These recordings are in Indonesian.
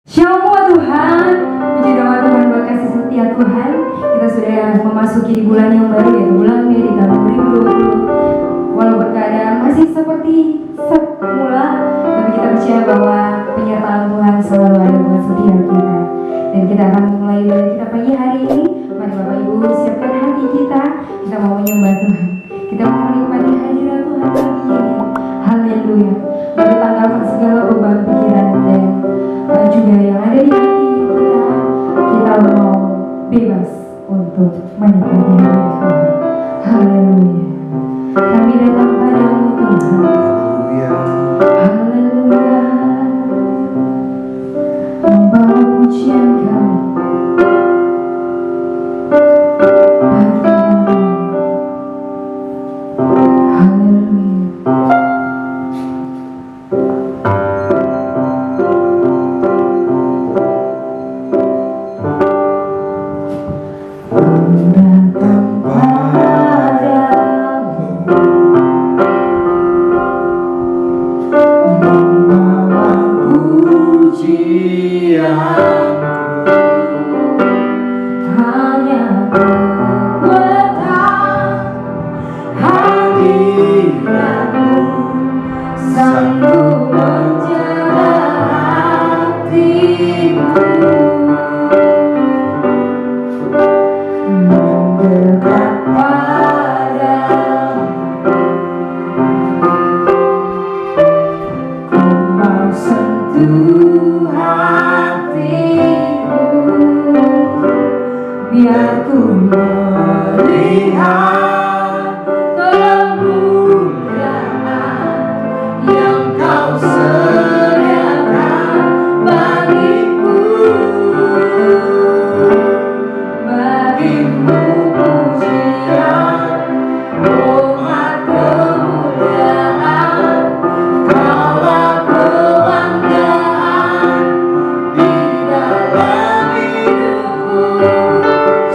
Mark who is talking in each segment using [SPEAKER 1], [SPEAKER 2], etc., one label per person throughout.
[SPEAKER 1] Shalom Tuhan, puji nama Tuhan buat kasih setia Tuhan. Kita sudah memasuki di bulan yang baru, yaitu bulan Mei di tahun 2020. Walaupun keadaan masih seperti semula, tapi kita percaya bahwa penyertaan Tuhan selalu ada buat setiap kita. Dan kita akan mulai dari kita pagi hari ini. Mari Bapak Ibu siapkan hati kita mau menyembah Tuhan. Kita mau menikmati hadirat Tuhan pagi ini. Haleluya. Lalu tanggalkan segala beban pikiran dan juga yang ada di hati kita mau bebas untuk menikmati hadirat Tuhan. Haleluya. Kami datang padamu Tuhan. Haleluya. Membawa pujian kami.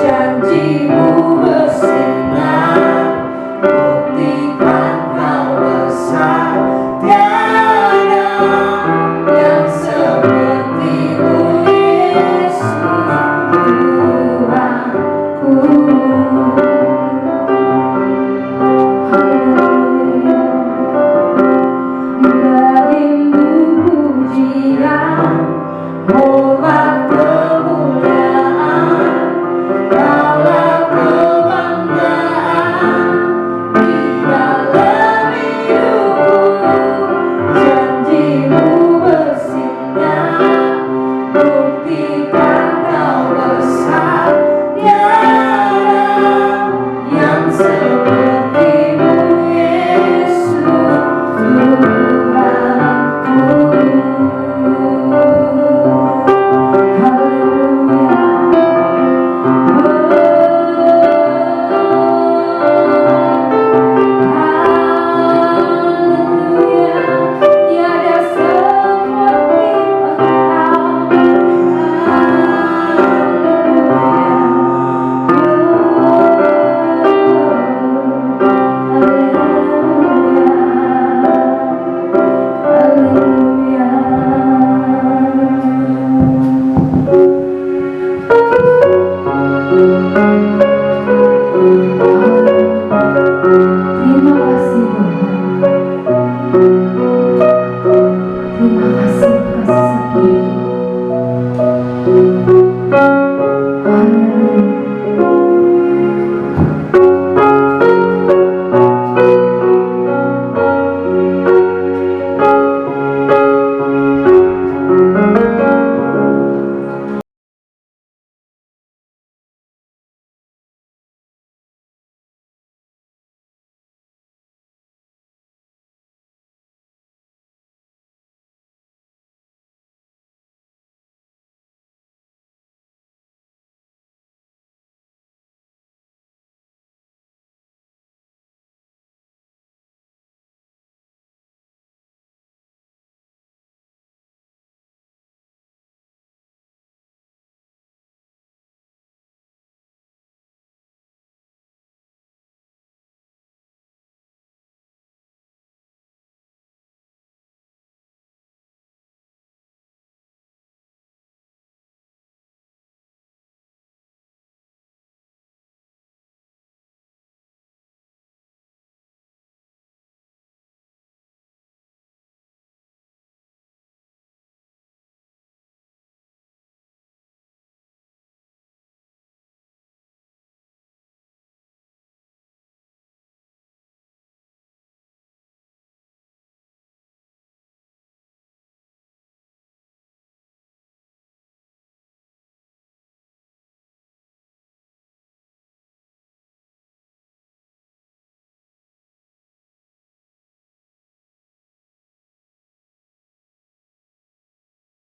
[SPEAKER 2] Janjimu bersinar.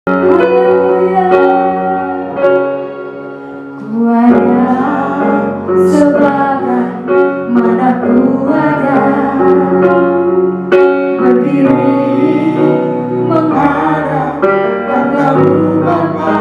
[SPEAKER 1] Haleluya. Ku ada sebagai mana ku ada, berdiri menghadap Bapa-Mu Bapa.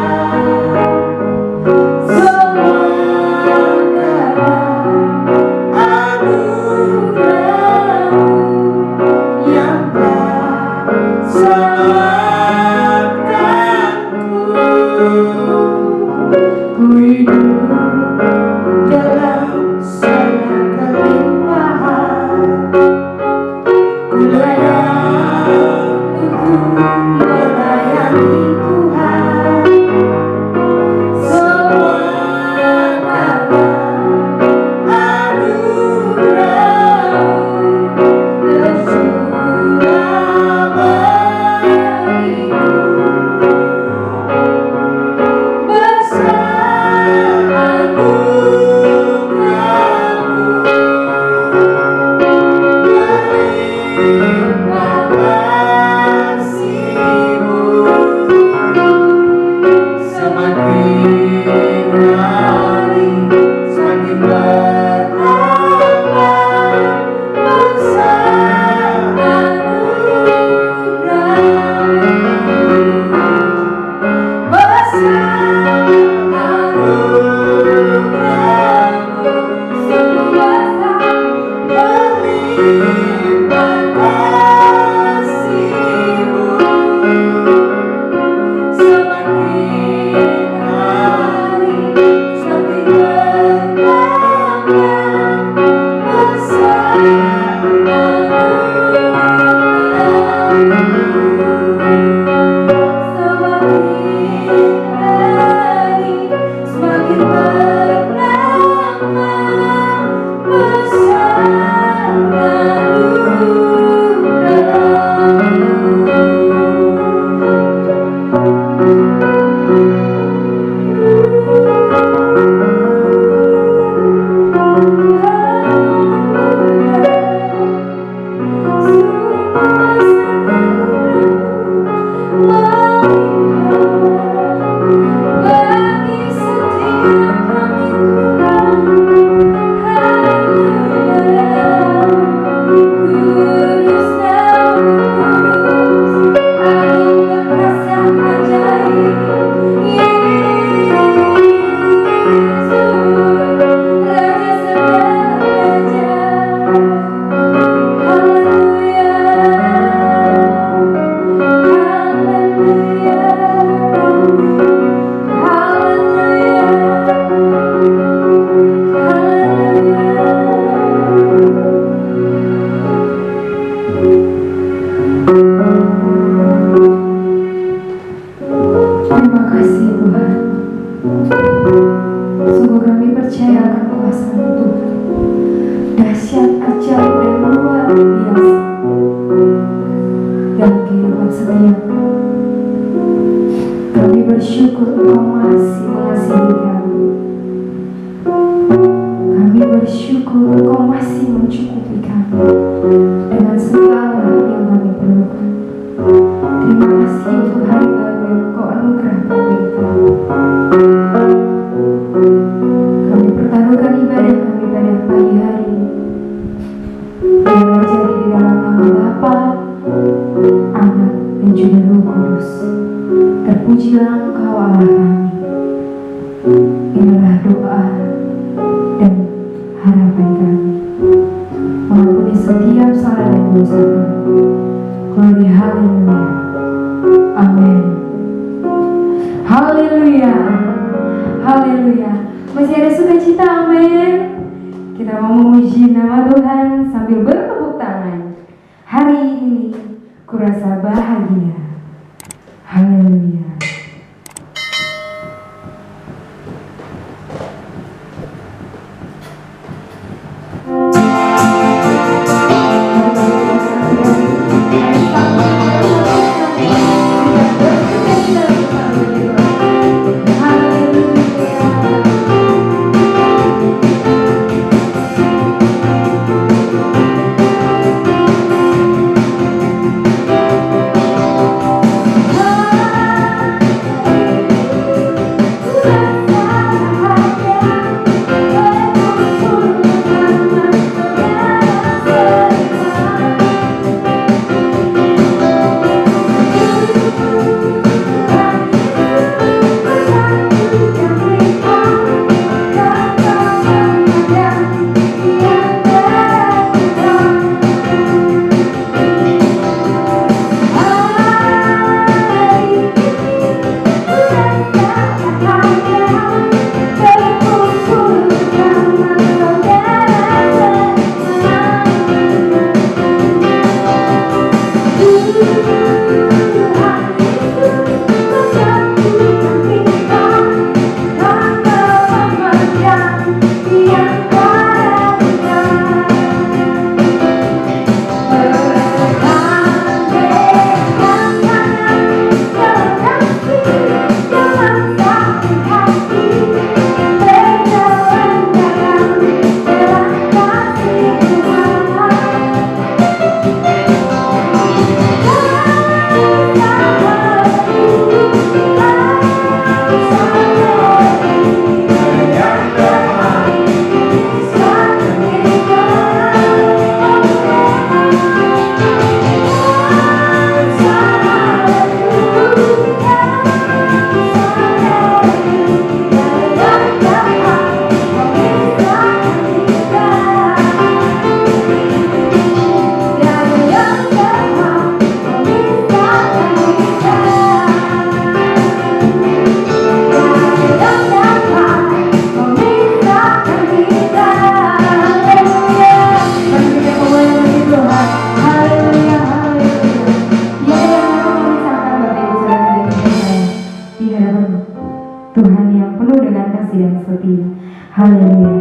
[SPEAKER 1] Tuhan yang penuh dengan kasih dan setia. Haleluya.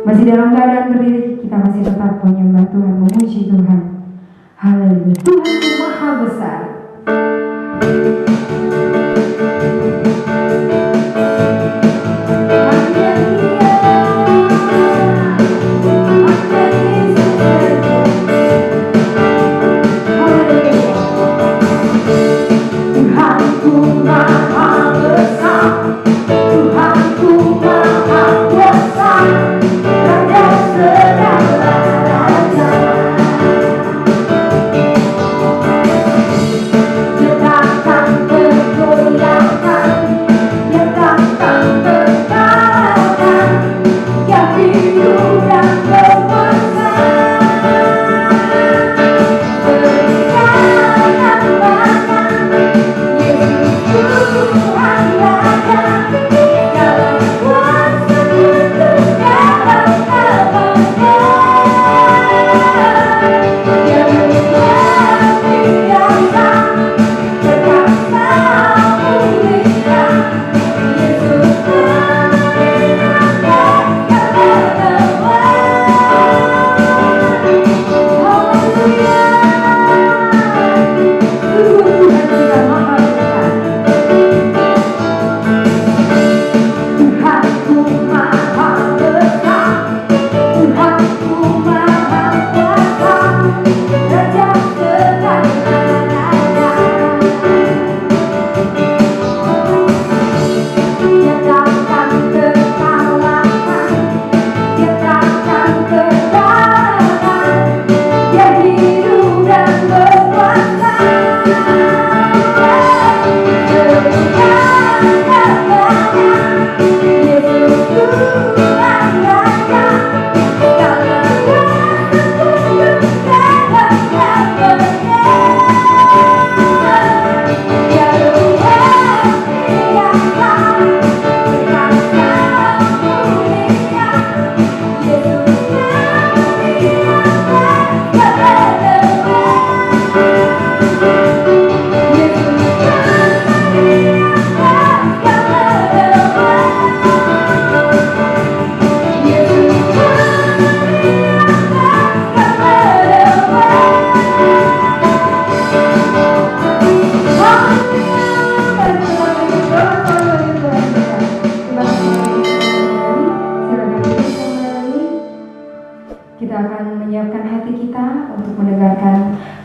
[SPEAKER 1] Masih dalam keadaan berdiri, kita masih tetap menyembah Tuhan, memuji Tuhan. Haleluya. Tuhan itu maha besar.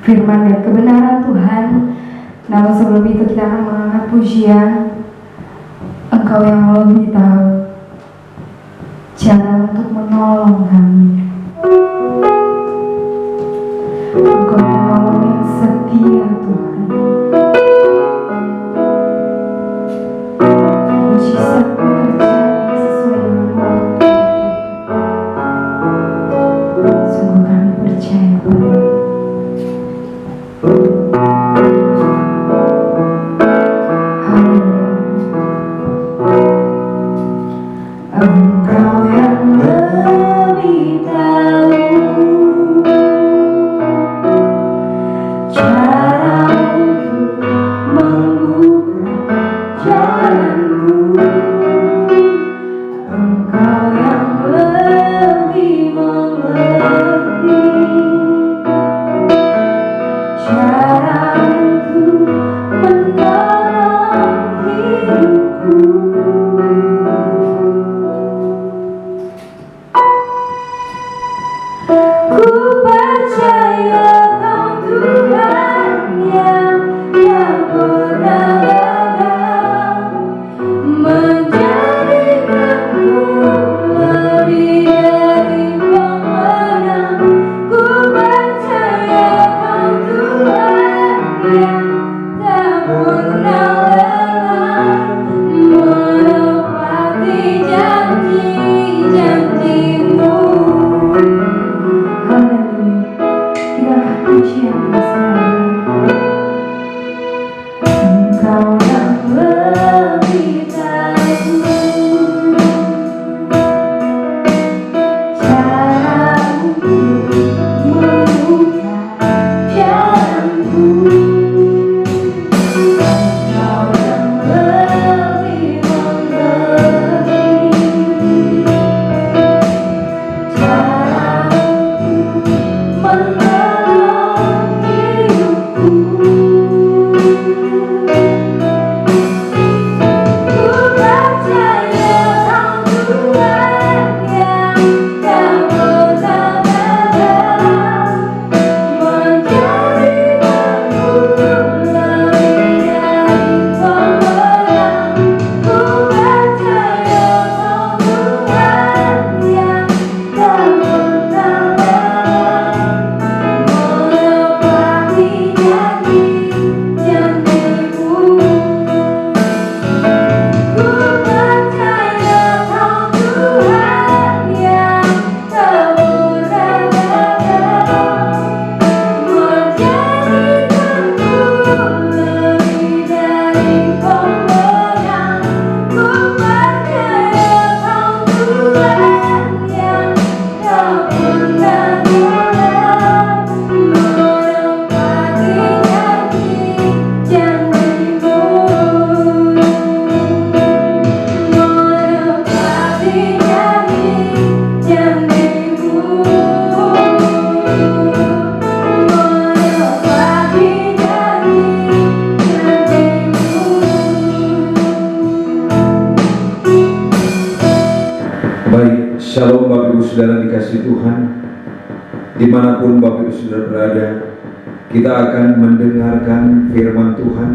[SPEAKER 1] Firman dan kebenaran Tuhan. Namun sebelum itu kita akan mengangkat pujian. Engkau yang lebih tahu cara untuk menolong kami. Engkau menolong yang setia Tuhan. Mujizat terjadi sesuai dengan waktu. Sungguh kami percaya padamu. Engkau yang lebih tahu cara untuk membuka jalanku. Engkau yang lebih mengerti cara untuk menolong hidupku. Ku percaya Kau Tuhan yang pernah gagal
[SPEAKER 2] Bapak Ibu Saudara dikasih Tuhan, dimanapun Bapak Ibu Saudara berada, kita akan mendengarkan firman Tuhan.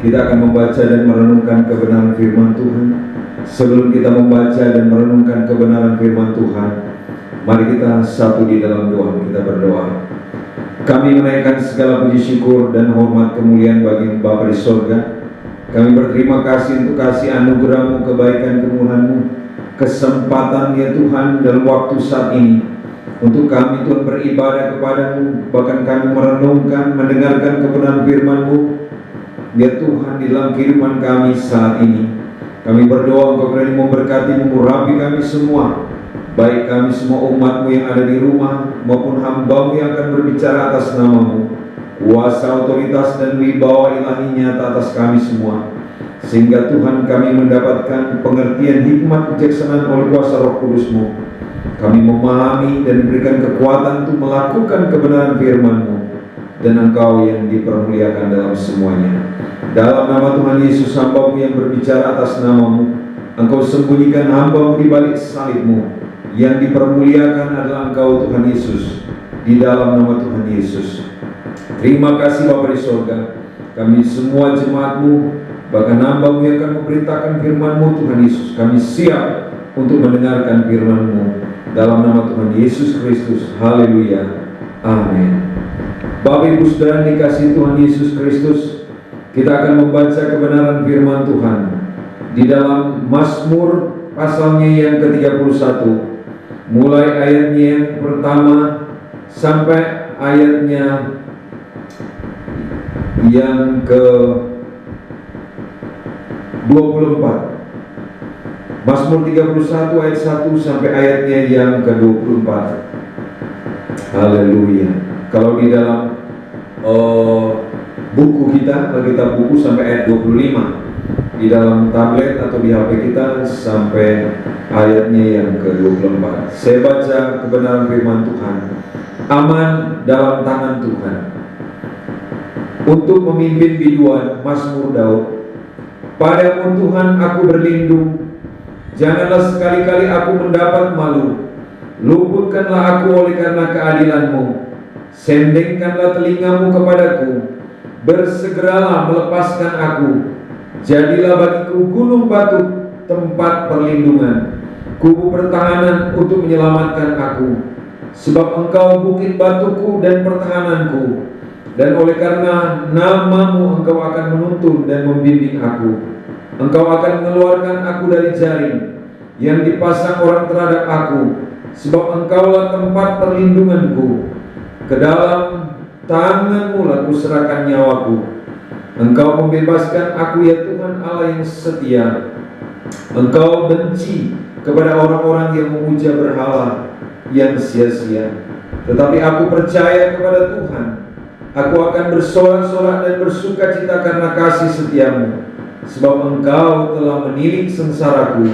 [SPEAKER 2] Kita akan membaca dan merenungkan kebenaran firman Tuhan. Sebelum kita membaca dan merenungkan kebenaran firman Tuhan, mari kita satu di dalam doa. Kita berdoa. Kami menaikkan segala puji syukur dan hormat kemuliaan bagi Bapa di sorga. Kami berterima kasih untuk kasih anugerah-Mu, kebaikan kemurahan-Mu, kesempatan ya Tuhan dalam waktu saat ini untuk kami Tuhan beribadah kepadamu, bahkan kami merenungkan, mendengarkan kebenaran firman-Mu ya Tuhan di dalam kehidupan kami saat ini. Kami berdoa Engkau berani memberkati, mengurapi kami semua, baik kami semua umat-Mu yang ada di rumah maupun hamba-Mu yang akan berbicara atas nama-Mu. Kuasa, otoritas dan wibawa ilahi nyata atas kami semua, sehingga Tuhan kami mendapatkan pengertian hikmat kejaksanaan oleh kuasa Roh Kudus-Mu. Kami memahami dan diberikan kekuatan untuk melakukan kebenaran firman-Mu, dan Engkau yang dipermuliakan dalam semuanya. Dalam nama Tuhan Yesus, hamba-Mu yang berbicara atas nama-Mu, Engkau sembunyikan hamba-Mu di balik salib-Mu. Yang dipermuliakan adalah Engkau Tuhan Yesus, di dalam nama Tuhan Yesus. Terima kasih Bapa di sorga. Kami semua jemaat-Mu, bahkan hamba-Mu yang akan memberitakan firman-Mu Tuhan Yesus, kami siap untuk mendengarkan firman-Mu dalam nama Tuhan Yesus Kristus. Haleluya, amin. Bapak Ibu Saudara dikasih Tuhan Yesus Kristus, kita akan membaca kebenaran firman Tuhan di dalam Mazmur pasalnya yang ke-31, mulai ayatnya yang pertama sampai ayatnya yang ke-24. Mazmur 31 ayat 1 sampai ayatnya yang ke-24. Haleluya. Kalau di dalam buku kita, Alkitab buku sampai ayat 25. Di dalam tablet atau di HP kita sampai ayatnya yang ke-24. Saya baca kebenaran firman Tuhan. Aman dalam tangan Tuhan. Untuk memimpin biduan, Mazmur Daud. Padamu Tuhan aku berlindung, janganlah sekali-kali aku mendapat malu. Luputkanlah aku oleh karena keadilan-Mu. Sendengkanlah telingamu kepadaku, bersegeralah melepaskan aku. Jadilah bagiku gunung batu, tempat perlindungan, kubu pertahanan untuk menyelamatkan aku. Sebab Engkau bukit batuku dan pertahananku, dan oleh karena nama-Mu Engkau akan menuntun dan membimbing aku. Engkau akan mengeluarkan aku dari jaring yang dipasang orang terhadap aku. Sebab Engkaulah tempat perlindunganku. Ke dalam tangan-Mu lah kuserahkan nyawaku. Engkau membebaskan aku ya Tuhan Allah yang setia. Engkau benci kepada orang-orang yang memuja berhala yang sia-sia. Tetapi aku percaya kepada Tuhan. Aku akan bersorak-sorak dan bersuka cita karena kasih setiamu. Sebab Engkau telah menilik sengsaraku,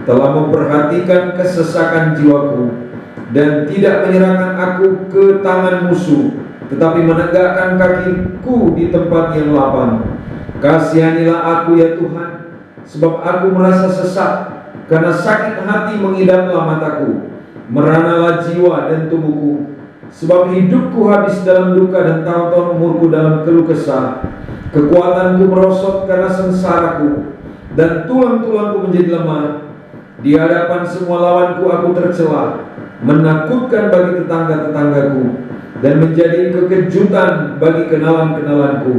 [SPEAKER 2] telah memperhatikan kesesakan jiwaku, dan tidak menyerahkan aku ke tangan musuh, tetapi menegakkan kakiku di tempat yang lapang. Kasihanilah aku ya Tuhan, sebab aku merasa sesak, karena sakit hati mengidaplah mataku. Meranalah jiwa dan tubuhku, sebab hidupku habis dalam duka dan tahun-tahun umurku dalam keluh kesah. Kekuatanku merosot karena sengsaraku, dan tulang-tulangku menjadi lemah. Di hadapan semua lawanku aku tercela, menakutkan bagi tetangga-tetanggaku, dan menjadi kekejutan bagi kenalan-kenalanku.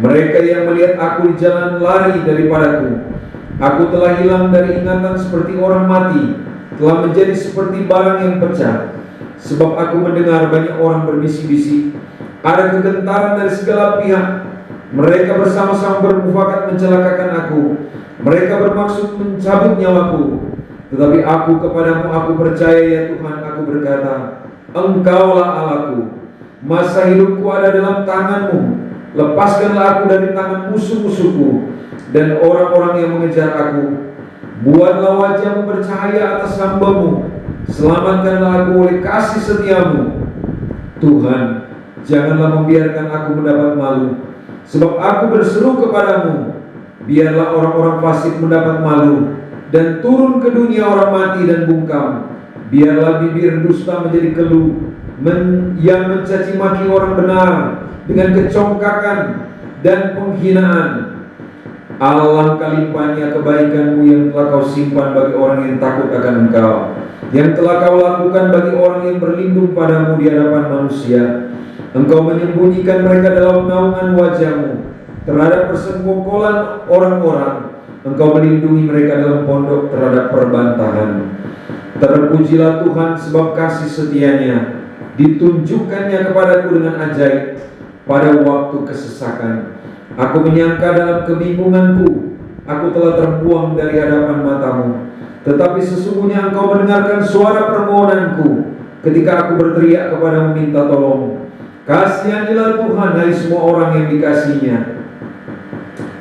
[SPEAKER 2] Mereka yang melihat aku di jalan lari daripadaku. Aku telah hilang dari ingatan seperti orang mati, telah menjadi seperti barang yang pecah. Sebab aku mendengar banyak orang berbisik-bisik, ada kegentaran dari segala pihak. Mereka bersama-sama bermufakat mencelakakan aku. Mereka bermaksud mencabut nyawaku. Tetapi aku kepadamu aku percaya ya Tuhan. Aku berkata, Engkaulah Allahku. Masa hidupku ada dalam tangan-Mu. Lepaskanlah aku dari tangan musuh-musuhku dan orang-orang yang mengejar aku. Buatlah wajah-Mu bercahaya atas hamba-Mu. Selamatkanlah aku oleh kasih setia-Mu. Tuhan, janganlah membiarkan aku mendapat malu. Sebab aku berseru kepadamu, biarlah orang-orang fasik mendapat malu, dan turun ke dunia orang mati dan bungkam. Biarlah bibir dusta menjadi keluh, yang mencaci maki orang benar dengan kecongkakan dan penghinaan. Alangkah limpahnya kebaikan-Mu yang telah Kau simpan bagi orang yang takut akan Engkau, yang telah Kau lakukan bagi orang yang berlindung padamu di hadapan manusia. Engkau menyembunyikan mereka dalam naungan wajah-Mu terhadap persekongkolan orang-orang. Engkau melindungi mereka dalam pondok terhadap perbantahan. Terpujilah Tuhan sebab kasih setia-Nya ditunjukkannya kepadaku dengan ajaib pada waktu kesesakan. Aku menyangka dalam kebingunganku, aku telah terbuang dari hadapan mata-Mu. Tetapi sesungguhnya Engkau mendengarkan suara permohonanku ketika aku berteriak kepadamu minta tolong. Kasihanilah Tuhan, hai semua orang yang dikasihi-Nya.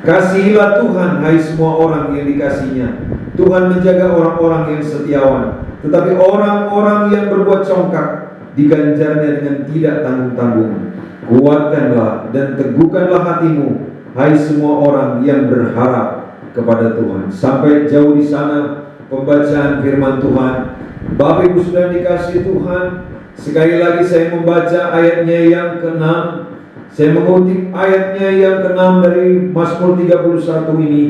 [SPEAKER 2] Kasihilah Tuhan, hai semua orang yang dikasihi-Nya. Tuhan menjaga orang-orang yang setiawan, tetapi orang-orang yang berbuat congkak diganjarnya dengan tidak tanggung-tanggung. Kuatkanlah dan teguhkanlah hatimu, hai semua orang yang berharap kepada Tuhan. Sampai jauh di sana pembacaan firman Tuhan. Bapak Ibu sudah dikasihi Tuhan, sekali lagi saya membaca ayatnya yang ke-6. Saya mengutip ayatnya yang ke-6 dari Mazmur 31 ini.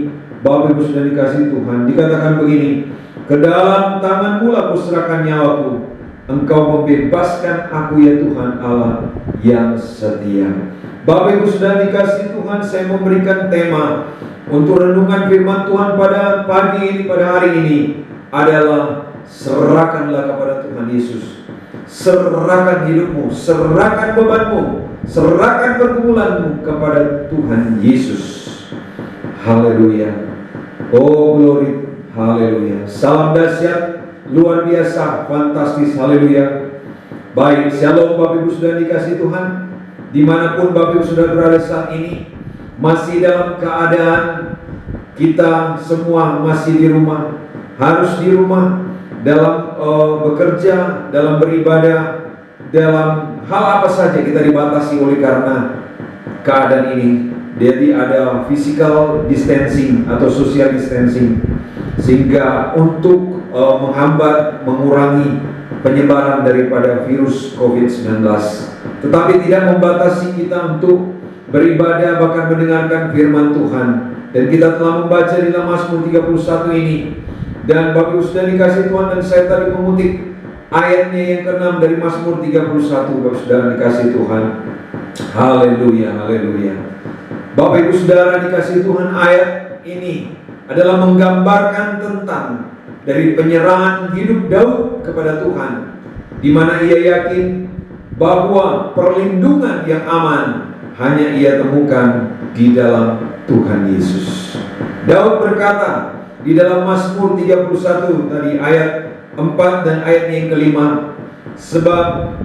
[SPEAKER 2] Bapak Ibu sudah dikasihi Tuhan, dikatakan begini: ke dalam tangan-Mu lah kuserahkan nyawaku. Engkau membebaskan aku ya Tuhan Allah yang setia. Bapak Ibu sudah dikasihi Tuhan, saya memberikan tema untuk renungan firman Tuhan pada pagi ini, pada hari ini adalah serahkanlah kepada Tuhan Yesus. Serahkan hidupmu, serahkan bebanmu, serahkan pergumulanmu kepada Tuhan Yesus. Haleluya. Oh glory, haleluya. Salam dahsyat, luar biasa, fantastis, haleluya. Baik, shalom Bapak Ibu sudah dikasihi Tuhan. Dimanapun Bapak Ibu sudah berada saat ini, masih dalam keadaan kita semua masih di rumah, harus di rumah, dalam bekerja, dalam beribadah, dalam hal apa saja kita dibatasi oleh karena keadaan ini. Jadi ada physical distancing atau social distancing, sehingga untuk menghambat, mengurangi penyebaran daripada virus COVID-19. Tetapi tidak membatasi kita untuk beribadah, bahkan mendengarkan firman Tuhan. Dan kita telah membaca di dalam Mazmur 31 ini. Dan Bapak Ibu sudah dikasihi Tuhan, dan saya tadi mengutip ayatnya yang ke-6 dari Mazmur 31. Bapak sudah dikasihi Tuhan. Haleluya, haleluya. Bapak Ibu Saudara dikasihi Tuhan, ayat ini adalah menggambarkan tentang dari penyerahan hidup Daud kepada Tuhan, di mana ia yakin bahwa perlindungan yang aman hanya ia temukan di dalam Tuhan Yesus. Daud berkata di dalam Mazmur 31 tadi ayat 4 dan ayat yang kelima, sebab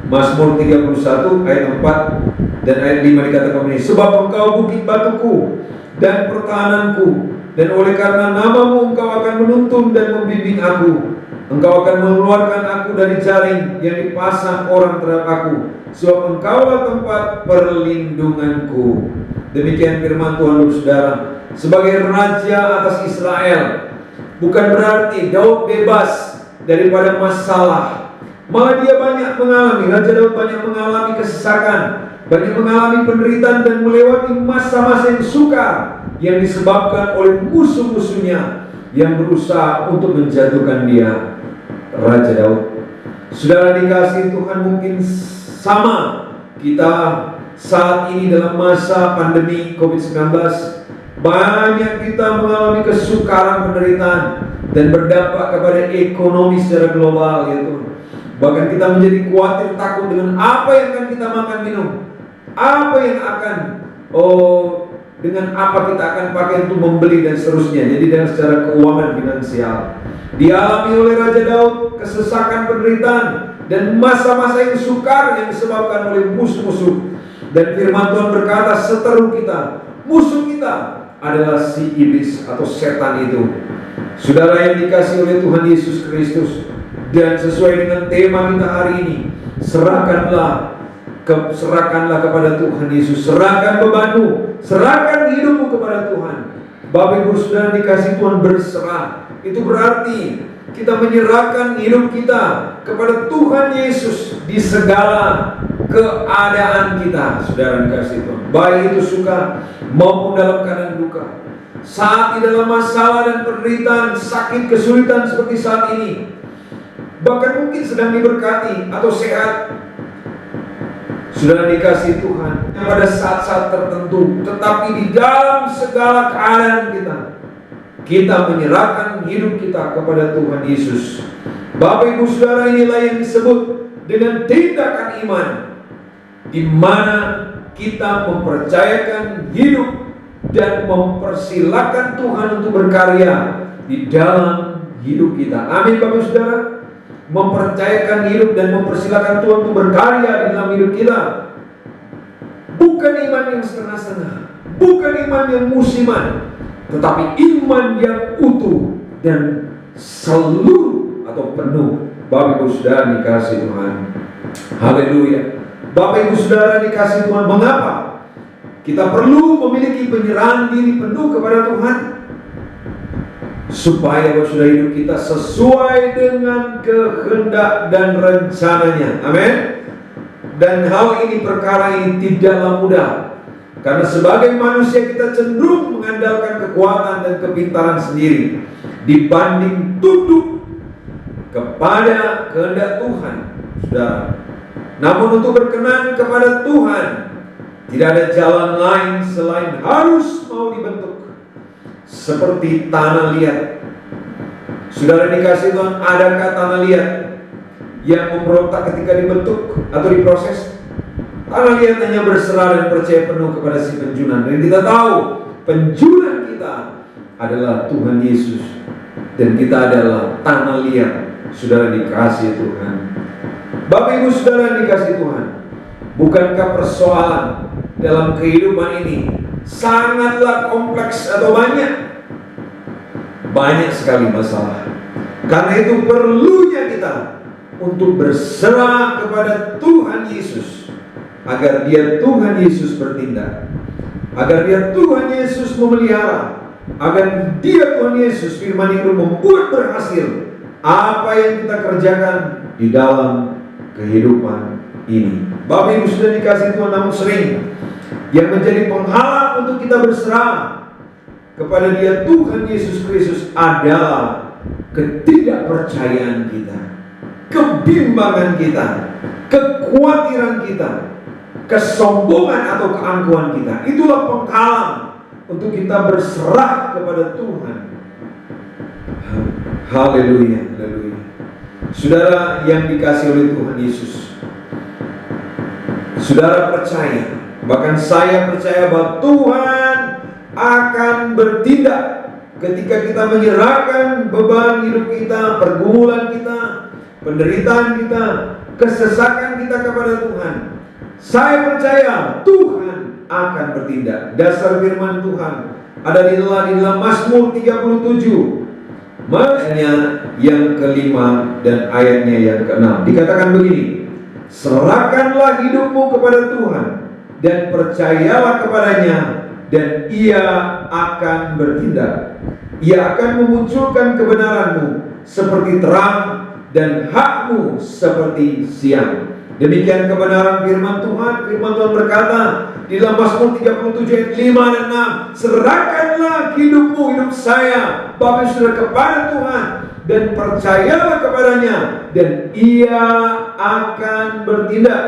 [SPEAKER 2] Mazmur 31 ayat 4 dan ayat 5 dikatakan begini: sebab Engkau bukit batuku dan pertahananku, dan oleh karena nama-Mu Engkau akan menuntun dan membimbing aku. Engkau akan mengeluarkan aku dari jaring yang dipasang orang terhadap aku, sebab Engkaulah tempat perlindunganku. Demikian firman Tuhan, Saudara. Sebagai raja atas Israel, bukan berarti Daud bebas daripada masalah. Malah dia banyak mengalami, Raja Daud banyak mengalami kesesakan, banyak mengalami penderitaan, dan melewati masa-masa yang sukar yang disebabkan oleh musuh-musuhnya yang berusaha untuk menjatuhkan dia. Raja Daud, saudara dikasihi Tuhan, mungkin sama kita saat ini dalam masa pandemi COVID-19. Banyak kita mengalami kesukaran, penderitaan, dan berdampak kepada ekonomi secara global, yaitu bahkan kita menjadi khawatir, takut dengan apa yang akan kita makan minum, apa yang akan dengan apa kita akan pakai untuk membeli dan seterusnya. Jadi dalam secara keuangan finansial dialami oleh Raja Daud kesesakan, penderitaan, dan masa-masa yang sukar yang disebabkan oleh musuh-musuh. Dan firman Tuhan berkata, seteru kita, musuh kita adalah si iblis atau setan itu. Saudara yang dikasihi oleh Tuhan Yesus Kristus, dan sesuai dengan tema kita hari ini, serahkanlah kepada Tuhan Yesus. Serahkan bebanmu, serahkan hidupmu kepada Tuhan. Bapak Ibu Saudara dikasih Tuhan, berserah itu berarti kita menyerahkan hidup kita kepada Tuhan Yesus di segala keadaan kita. Saudara dikasih Tuhan, baik itu suka maupun dalam keadaan duka, saat di dalam masalah dan penderitaan, sakit, kesulitan seperti saat ini, bahkan mungkin sedang diberkati atau sehat. Saudara dikasih Tuhan, pada saat-saat tertentu, tetapi di dalam segala keadaan kita menyerahkan hidup kita kepada Tuhan Yesus. Bapak Ibu Saudara, inilah yang disebut dengan tindakan iman, di mana kita mempercayakan hidup dan mempersilakan Tuhan untuk berkarya di dalam hidup kita. Amin Bapak Ibu Saudara. Mempercayakan hidup dan mempersilakan Tuhan untuk berkarya di dalam hidup kita. Bukan iman yang setengah-setengah, bukan iman yang musiman, tetapi iman yang utuh dan seluruh atau penuh. Bapak Ibu Saudara dikasih Tuhan, haleluya. Bapak Ibu Saudara dikasih Tuhan, mengapa kita perlu memiliki penyerahan diri penuh kepada Tuhan? Supaya Saudara hidup kita sesuai dengan kehendak dan rencananya. Amin. Dan hal ini, perkara ini tidaklah mudah, karena sebagai manusia kita cenderung mengandalkan kekuatan dan kepintaran sendiri dibanding tunduk kepada kehendak Tuhan, Saudara. Namun untuk berkenan kepada Tuhan, tidak ada jalan lain selain harus mau dibentuk seperti tanah liat. Saudara dikasih Tuhan, adakah tanah liat yang memberontak ketika dibentuk atau diproses? Tanah liat hanya berserah dan percaya penuh kepada si penjunan. Dan kita tahu penjunan kita adalah Tuhan Yesus, dan kita adalah tanah liat. Saudara dikasih Tuhan, Bapak Ibu Saudara dikasih Tuhan, bukankah persoalan dalam kehidupan ini sangatlah kompleks atau banyak sekali masalah? Karena itu perlunya kita untuk berserah kepada Tuhan Yesus, agar dia Tuhan Yesus bertindak, agar dia Tuhan Yesus memelihara, agar dia Tuhan Yesus firman itu membuat berhasil apa yang kita kerjakan di dalam kehidupan ini. Bapak Ibu sudah dikasih Tuhan, namun sering yang menjadi penghalang untuk kita berserah kepada dia Tuhan Yesus Kristus adalah ketidakpercayaan kita, kebimbangan kita, kekhawatiran kita, kesombongan atau keangkuhan kita. Itulah penghalang untuk kita berserah kepada Tuhan. Haleluya, haleluya. Saudara yang dikasih oleh Tuhan Yesus, saudara percaya, bahkan saya percaya bahwa Tuhan akan bertindak ketika kita menyerahkan beban hidup kita, pergumulan kita, penderitaan kita, kesesakan kita kepada Tuhan. Saya percaya Tuhan akan bertindak. Dasar firman Tuhan ada di dalam Mazmur 37 ayatnya yang kelima dan ayatnya yang keenam. Dikatakan begini: serahkanlah hidupmu kepada Tuhan dan percayalah kepadanya, dan Ia akan bertindak. Ia akan memunculkan kebenaranmu seperti terang dan hakmu seperti siang. Demikian kebenaran firman Tuhan. Firman Tuhan berkata di dalam Mazmur 37 ayat 5 dan 6, serahkanlah hidupmu, hidup saya, Bapak Saudara, kepada Tuhan dan percayalah kepadanya, dan Ia akan bertindak.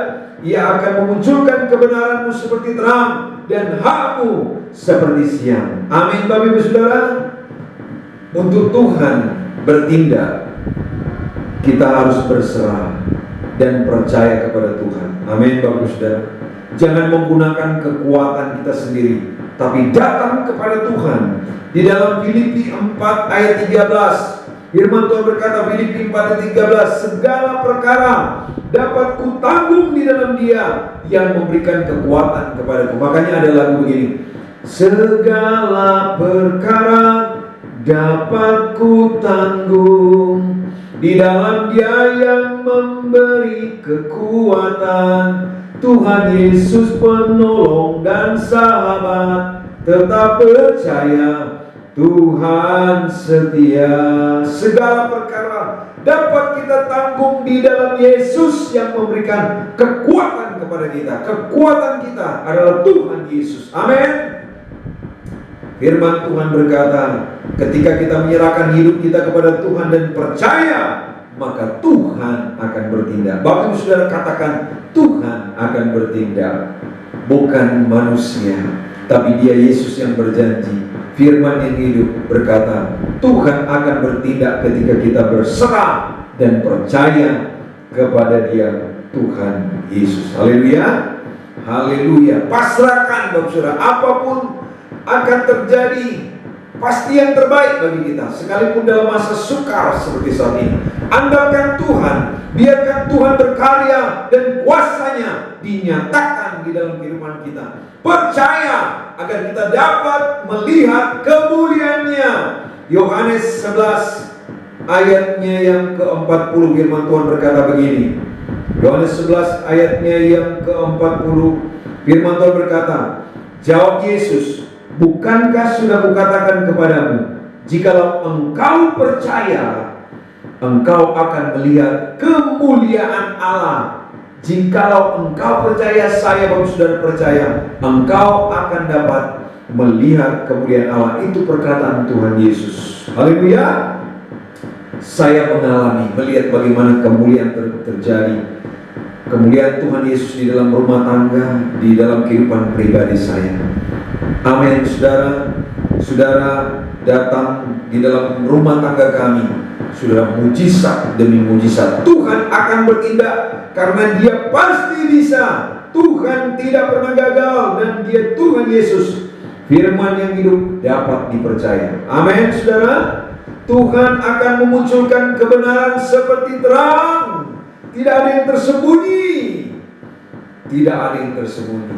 [SPEAKER 2] Ia akan memunculkan kebenaranmu seperti terang dan hakmu seperti siang. Amin Bapak Ibu Saudara. Untuk Tuhan bertindak, kita harus berserah dan percaya kepada Tuhan. Amin Bapak Ibu Saudara. Jangan menggunakan kekuatan kita sendiri, tapi datang kepada Tuhan. Di dalam Filipi 4 ayat 13, firman Tuhan berkata, Filipi 4 ayat 13, segala perkara dapat kutanggung di dalam Dia yang memberikan kekuatan kepadaku. Makanya ada lagu begini: segala perkara dapat kutanggung di dalam Dia yang memberi kekuatan. Tuhan Yesus penolong dan sahabat, tetap percaya Tuhan setia. Segala perkara dapat kita tanggung di dalam Yesus yang memberikan kekuatan kepada kita. Kekuatan kita adalah Tuhan Yesus. Amin. Firman Tuhan berkata, ketika kita menyerahkan hidup kita kepada Tuhan dan percaya, maka Tuhan akan bertindak. Bapak Ibu Saudara, katakan, Tuhan akan bertindak, bukan manusia, tapi Dia Yesus yang berjanji. Firman yang hidup berkata, Tuhan akan bertindak ketika kita berserah dan percaya kepada Dia, Tuhan Yesus. Haleluya. Haleluya. Pasrahkan Bapak Saudara, apapun akan terjadi, pasti yang terbaik bagi kita, sekalipun dalam masa sukar seperti saat ini. Andalkan Tuhan, biarkan Tuhan berkarya dan kuasanya dinyatakan di dalam kehidupan kita. Percaya agar kita dapat melihat kemuliaan-Nya. Yohanes 11 ayatnya yang ke-40, firman Tuhan berkata begini. Yohanes 11 ayatnya yang ke-40, firman Tuhan berkata, jawab Yesus, bukankah sudah kukatakan kepadamu, jikalau engkau percaya, engkau akan melihat kemuliaan Allah. Jikalau engkau percaya, saya Bapak Saudara percaya, engkau akan dapat melihat kemuliaan Allah. Itu perkataan Tuhan Yesus. Haleluya. Saya mengalami, melihat bagaimana kemuliaan terjadi. Kemuliaan Tuhan Yesus di dalam rumah tangga, di dalam kehidupan pribadi saya. Amin. Saudara, saudara datang di dalam rumah tangga kami, saudara, mujizat demi mujizat Tuhan akan bertindak, karena Dia pasti bisa. Tuhan tidak pernah gagal, dan Dia Tuhan Yesus. Firman yang hidup dapat dipercaya. Amin. Saudara, Tuhan akan memunculkan kebenaran seperti terang. Tidak ada yang tersembunyi. Tidak ada yang tersembunyi.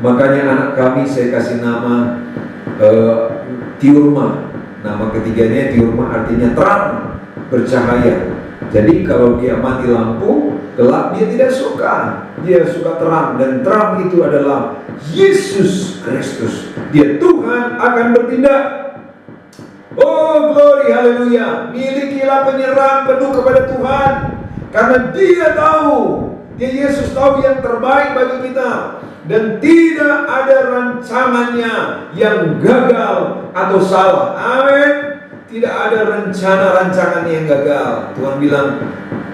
[SPEAKER 2] Makanya anak kami saya kasih nama Tiurma. Nama ketiganya Tiurma, artinya terang, bercahaya. Jadi kalau dia mati lampu, gelap, dia tidak suka. Dia suka terang, dan terang itu adalah Yesus Kristus. Dia Tuhan akan bertindak. Oh glory, haleluya. Milikilah penyerahan penuh kepada Tuhan, karena Dia tahu, Dia Yesus tahu yang terbaik bagi kita. Dan tidak ada rancangannya yang gagal atau salah. Amin. Tidak ada rancangan yang gagal. Tuhan bilang,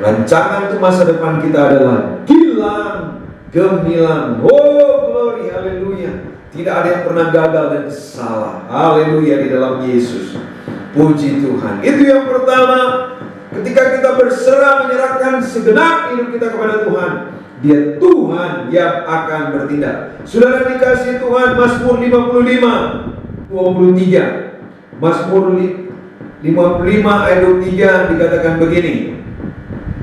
[SPEAKER 2] rancangan untuk masa depan kita adalah gilang gemilang. Oh glory, haleluya. Tidak ada yang pernah gagal dan salah. Haleluya, di dalam Yesus. Puji Tuhan. Itu yang pertama. Ketika kita berserah, menyerahkan segenap hidup kita kepada Tuhan, Dia Tuhan yang akan bertindak. Saudara dikasih Tuhan, Mazmur 55:23. Mazmur 55 ayat 23 dikatakan begini.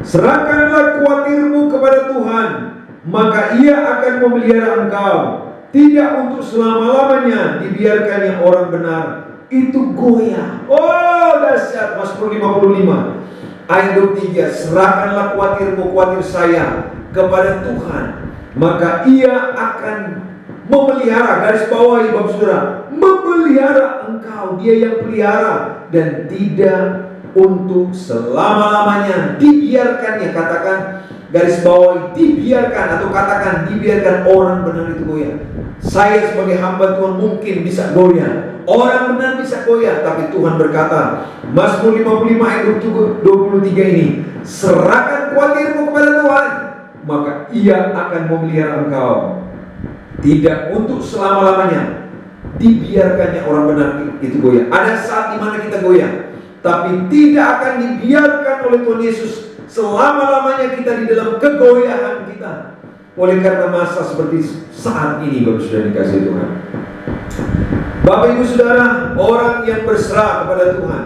[SPEAKER 2] Serahkanlah khawatirmu kepada Tuhan, maka Ia akan memelihara engkau. Tidak untuk selama-lamanya dibiarkannya orang benar itu goyah. Oh dahsyat. Mazmur 55 ayat 23. Serahkanlah khawatirmu, khawatir saya, kepada Tuhan, maka Ia akan memelihara. Garis bawahi Bapak Saudara, memelihara engkau. Dia yang pelihara, dan tidak untuk selama-lamanya dibiarkannya. Katakan, garis bawahi, dibiarkan, atau katakan dibiarkan orang benar itu goyah. Saya sebagai hamba Tuhan mungkin bisa goyah, orang benar bisa goyah, tapi Tuhan berkata, Mazmur 55 ayat 23 ini, serahkan khawatirmu kepada Tuhan, maka Ia akan memelihara engkau. Tidak untuk selama-lamanya dibiarkannya orang benar itu goyah. Ada saat dimana kita goyah, tapi tidak akan dibiarkan oleh Tuhan Yesus selama-lamanya kita di dalam kegoyahan kita. Oleh karena masa seperti saat ini, Bapak Saudara dikasihi Tuhan, Bapak Ibu Saudara, orang yang berserah kepada Tuhan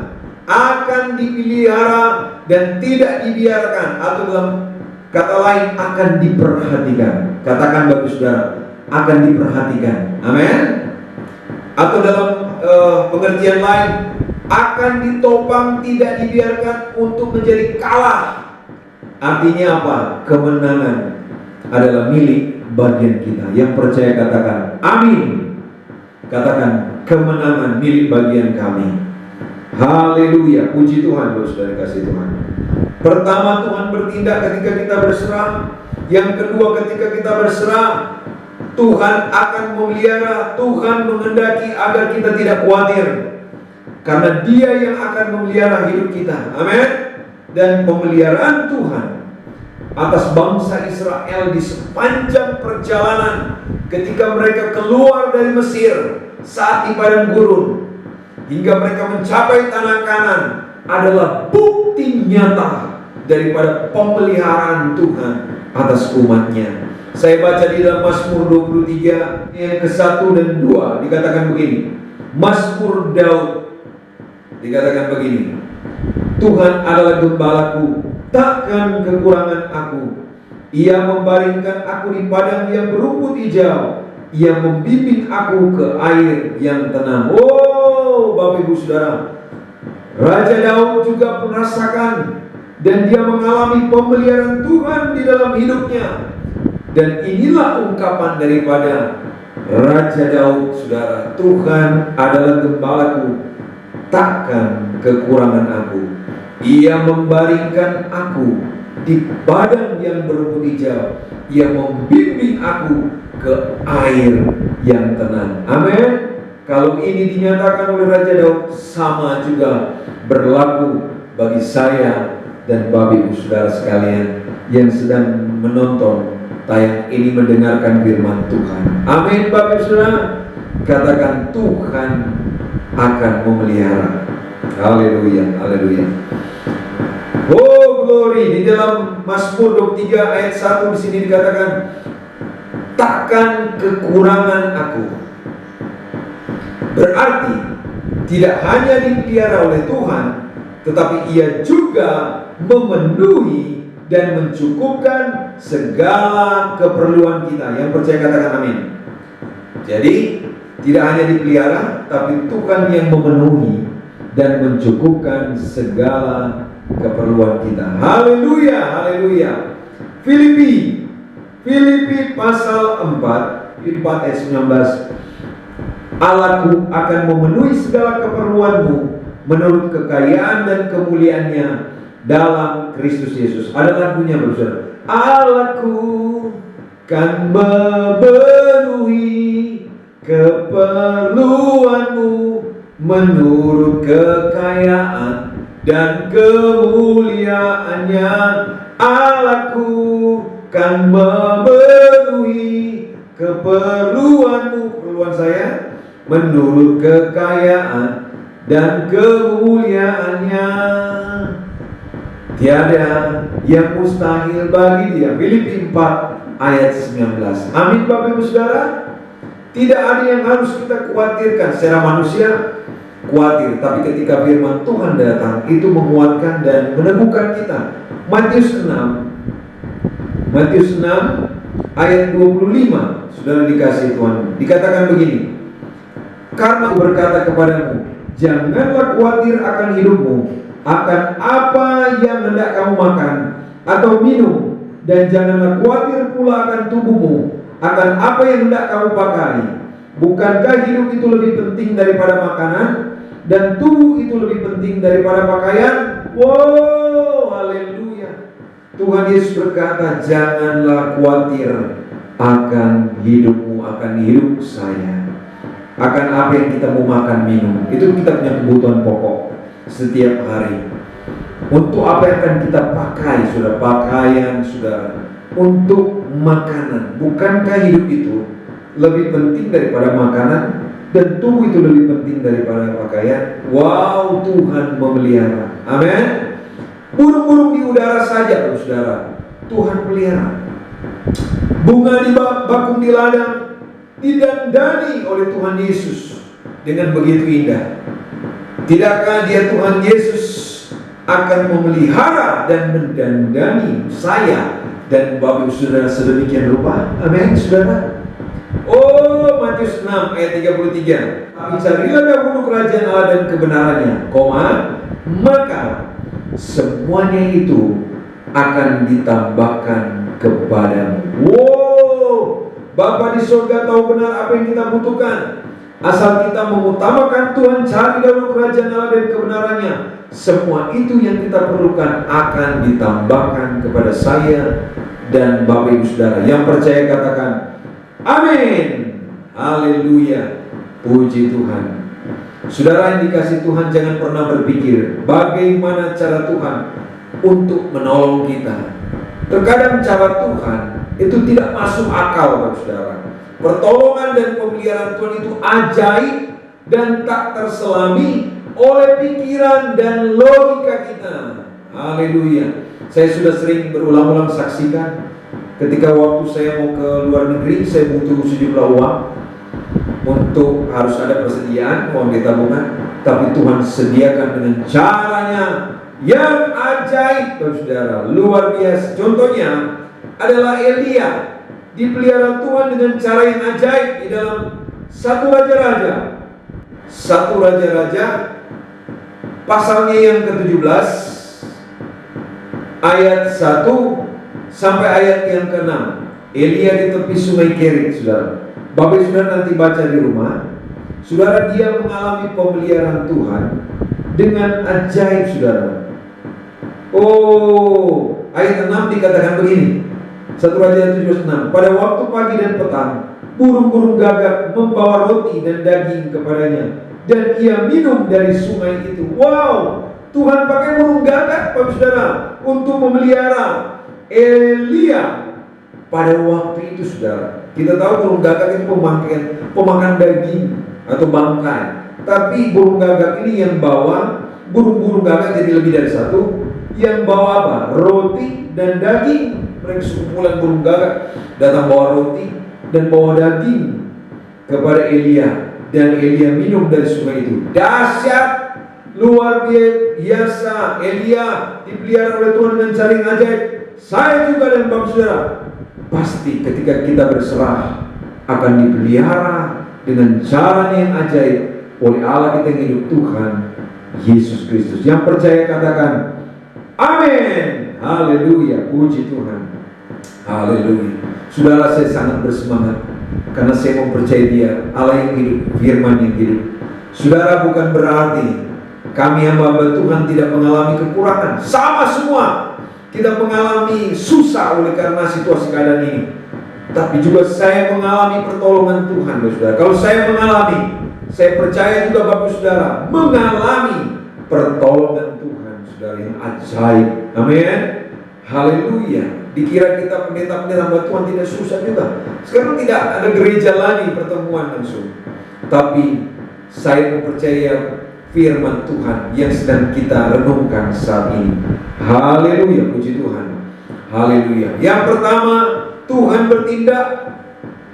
[SPEAKER 2] akan dipelihara dan tidak dibiarkan, atau dalam kata lain akan diperhatikan. Katakan Bapak Saudara, akan diperhatikan. Amin. Atau dalam pengertian lain, akan ditopang, tidak dibiarkan untuk menjadi kalah. Artinya apa? Kemenangan adalah milik bagian kita. Yang percaya katakan amin. Katakan, kemenangan milik bagian kami. Haleluya, puji Tuhan, saudara kasih Tuhan. Pertama, Tuhan bertindak ketika kita berserah. Yang kedua, ketika kita berserah, Tuhan akan memelihara. Tuhan menghendaki agar kita tidak khawatir, karena Dia yang akan memelihara hidup kita. Amin. Dan pemeliharaan Tuhan atas bangsa Israel di sepanjang perjalanan ketika mereka keluar dari Mesir saat di padang gurun hingga mereka mencapai tanah Kanan adalah bukti nyata daripada pemeliharaan Tuhan atas umatnya. Saya baca di dalam Mazmur 23 yang ke-1 dan 2 dikatakan begini. Mazmur Daud dikatakan begini. Tuhan adalah gembalaku, takkan kekurangan aku. Ia membaringkan aku di padang yang berumput hijau. Ia membimbing aku ke air yang tenang. Oh, Bapak Ibu Saudara, Raja Daud juga merasakan dan dia mengalami pemeliharaan Tuhan di dalam hidupnya. Dan inilah ungkapan daripada Raja Daud, saudara. Tuhan adalah gembalaku, takkan kekurangan aku. Ia membaringkan aku di padang yang berumput hijau. Ia membimbing aku ke air yang tenang. Amin. Kalau ini dinyatakan oleh Raja Daud, sama juga berlaku bagi saya dan Bapak Ibu Saudara sekalian yang sedang menonton tayang ini, mendengarkan firman Tuhan. Amin. Bapak Ibu Saudara, katakan, Tuhan akan memelihara. Haleluya, haleluya. Oh, glory. Di dalam Mazmur 23 ayat 1 di sini dikatakan, takkan kekurangan aku. Berarti tidak hanya dipelihara oleh Tuhan, tetapi Ia juga memenuhi dan mencukupkan segala keperluan kita. Yang percaya katakan amin. Jadi tidak hanya dipelihara, tapi Tuhan yang memenuhi dan mencukupkan segala keperluan kita. Haleluya, haleluya. Filipi pasal 4 ayat 19. Allahku akan memenuhi segala keperluanmu menurut kekayaan dan kemuliaannya dalam Kristus Yesus. Ada lagunya, saudara. Allahku kan memenuhi keperluanmu menurut kekayaan dan kemuliaannya. Allahku kan memenuhi keperluanmu, keperluan saya, menurut kekayaan dan kemuliaannya. Tiada yang mustahil bagi Dia. Filipi 4 ayat 19. Amin, Bapak Ibu Saudara. Tidak ada yang harus kita khawatirkan secara manusia, khawatir, tapi ketika firman Tuhan datang, itu menguatkan dan meneguhkan kita. Matius 6 ayat 25, saudara dikasih Tuhan, dikatakan begini. Karena berkata kepadamu, janganlah khawatir akan hidupmu, akan apa yang hendak kamu makan atau minum, dan janganlah khawatir pula akan tubuhmu, akan apa yang hendak kamu pakai. Bukankah hidup itu lebih penting daripada makanan, dan tubuh itu lebih penting daripada pakaian? Wow, haleluya. Tuhan Yesus berkata, janganlah khawatir akan hidupmu, akan hidup saya, akan apa yang kita mau makan minum. Itu kita punya kebutuhan pokok setiap hari. Untuk apa yang akan kita pakai, sudah pakaian, sudah untuk makanan. Bukankah hidup itu lebih penting daripada makanan, dan tubuh itu lebih penting daripada pakaian? Wow, Tuhan memelihara. Amin. Burung-burung di udara saja, saudara, Tuhan pelihara. Bunga di bakung di ladang didandani oleh Tuhan Yesus dengan begitu indah. Tidakkah Dia, Tuhan Yesus, akan memelihara dan mendandani saya dan Bapak Saudara sedemikian rupa? Amin, saudara. Oh, Matius 6 ayat 33. Tapi carilah dahulu kerajaan Allah dan kebenarannya, maka semuanya itu akan ditambahkan kepadamu. Wow, Bapa di surga tahu benar apa yang kita butuhkan. Asal kita mengutamakan Tuhan, cari dahulu kerajaan Allah dan kebenarannya, semua itu yang kita perlukan akan ditambahkan kepada saya dan Bapak Ibu Saudara. Yang percaya katakan amin. Haleluya. Puji Tuhan. Saudara yang dikasihi Tuhan, jangan pernah berpikir bagaimana cara Tuhan untuk menolong kita. Terkadang cara Tuhan itu tidak masuk akal, Bapak Saudara. Pertolongan dan pemeliharaan Tuhan itu ajaib dan tak terselami oleh pikiran dan logika kita. Haleluya. Saya sudah sering berulang-ulang saksikan ketika waktu saya mau ke luar negeri, saya butuh sejumlah uang untuk harus ada persediaan uang di tabungan, tapi Tuhan sediakan dengan caranya yang ajaib, Saudara, luar biasa. Contohnya adalah Elia, dipelihara Tuhan dengan cara yang ajaib di dalam satu Raja-Raja pasalnya yang ke-17 ayat 1 sampai ayat yang ke-6. Elia di tepi sungai Kerit, Saudara. Bapak Saudara nanti baca di rumah. Saudara, dia mengalami pemeliharaan Tuhan dengan ajaib, Saudara. Oh, ayat 6 dikatakan begini. 1 Raja 17:6. Pada waktu pagi dan petang, burung-burung gagak membawa roti dan daging kepadanya, dan ia minum dari sungai itu. Wow, Tuhan pakai burung gagak, Bapak Saudara, untuk memelihara Elia pada waktu itu, Saudara. Kita tahu burung gagak itu pemakan daging atau bangkai. Tapi burung gagak ini yang bawa, burung-burung gagak jadi lebih dari satu, yang bawa apa? Roti dan daging. Mereka sekumpulan burung gagak datang bawa roti dan bawa daging kepada Elia, dan Elia minum dari sungai itu. Dahsyat, luar biasa. Elia dipelihara oleh Tuhan dengan cara yang ajaib. Saya juga dan Bapak Saudara pasti ketika kita berserah akan dipelihara dengan cara yang ajaib oleh Allah kita yang hidup, Tuhan Yesus Kristus. Yang percaya katakan amin. Haleluya. Puji Tuhan. Haleluya. Saudara, saya sangat bersemangat karena saya mempercayai Dia, Allah yang hidup, firman yang hidup. Saudara, bukan berarti kami hamba Tuhan tidak mengalami kekurangan. Sama semua. Kita mengalami susah oleh karena situasi keadaan ini. Tapi juga saya mengalami pertolongan Tuhan, Saudara. Kalau saya mengalami, saya percaya juga Bapak Saudara mengalami pertolongan Tuhan, Saudara, yang ajaib. Amin. Haleluya. Dikira kita pendeta-pendeta hamba Tuhan tidak susah juga. Sekarang tidak ada gereja lagi pertemuan langsung. Tapi saya mempercaya firman Tuhan yang sedang kita renungkan saat ini. Haleluya, puji Tuhan. Haleluya. Yang pertama, Tuhan bertindak.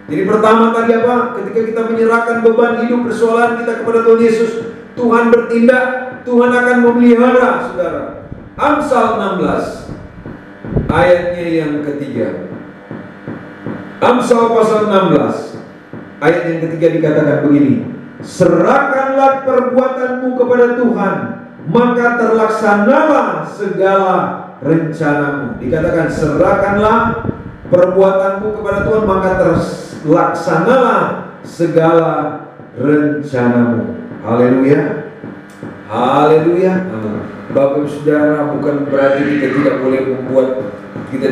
[SPEAKER 2] Jadi pertama tadi apa? Ketika kita menyerahkan beban hidup persoalan kita kepada Tuhan Yesus, Tuhan bertindak. Tuhan akan memelihara, Saudara. Amsal 16 ayatnya yang ketiga. Amsal pasal 16 ayat yang ketiga dikatakan begini: serahkanlah perbuatanmu kepada Tuhan, maka terlaksanalah segala rencanamu. Dikatakan serahkanlah perbuatanmu kepada Tuhan, maka terlaksanalah segala rencanamu. Haleluya. Haleluya. Bapak Saudara, bukan berarti kita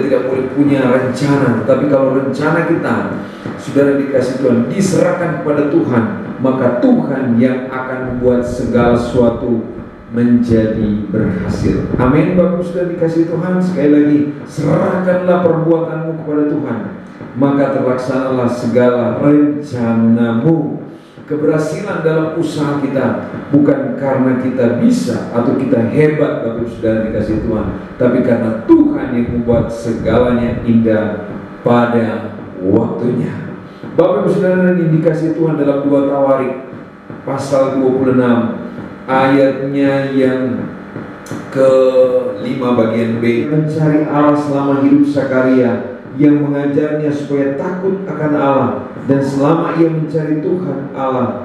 [SPEAKER 2] tidak boleh punya rencana. Tapi kalau rencana kita, Saudara, dikasih Tuhan, diserahkan kepada Tuhan, maka Tuhan yang akan membuat segala sesuatu menjadi berhasil. Amin. Bapak Saudara dikasih Tuhan, sekali lagi, serahkanlah perbuatanmu kepada Tuhan, maka terlaksanalah segala rencanamu. Keberhasilan dalam usaha kita bukan karena kita bisa atau kita hebat, Bapak Saudara dikasih Tuhan, tapi karena Tuhan yang membuat segalanya indah pada waktunya. Bapak Saudara yang dikasih Tuhan, dalam 2 Tawarik pasal 26 ayatnya yang ke-5 bagian B, mencari Allah selama hidup Sakaria, yang mengajarnya supaya takut akan Allah. Dan selama ia mencari Tuhan Allah,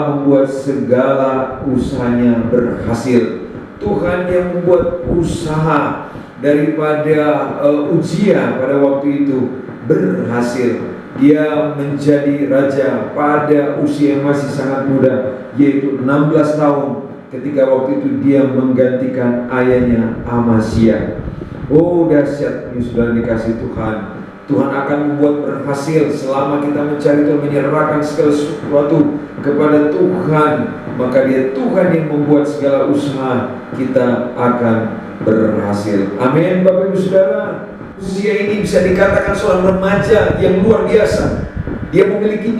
[SPEAKER 2] membuat segala usahanya berhasil. Tuhan yang membuat usaha daripada ujian pada waktu itu berhasil. dia menjadi raja pada usia yang masih sangat muda, yaitu 16 tahun, ketika waktu itu dia menggantikan ayahnya Amazia. Oh dahsyat, ini sudah dikasih Tuhan. Tuhan akan membuat berhasil selama kita mencari Tuhan, menyerahkan segala sesuatu kepada Tuhan. Maka dia Tuhan yang membuat segala usaha kita akan berhasil. Amin Bapak Ibu Saudara. Usia ini bisa dikatakan seorang remaja yang luar biasa. Dia memiliki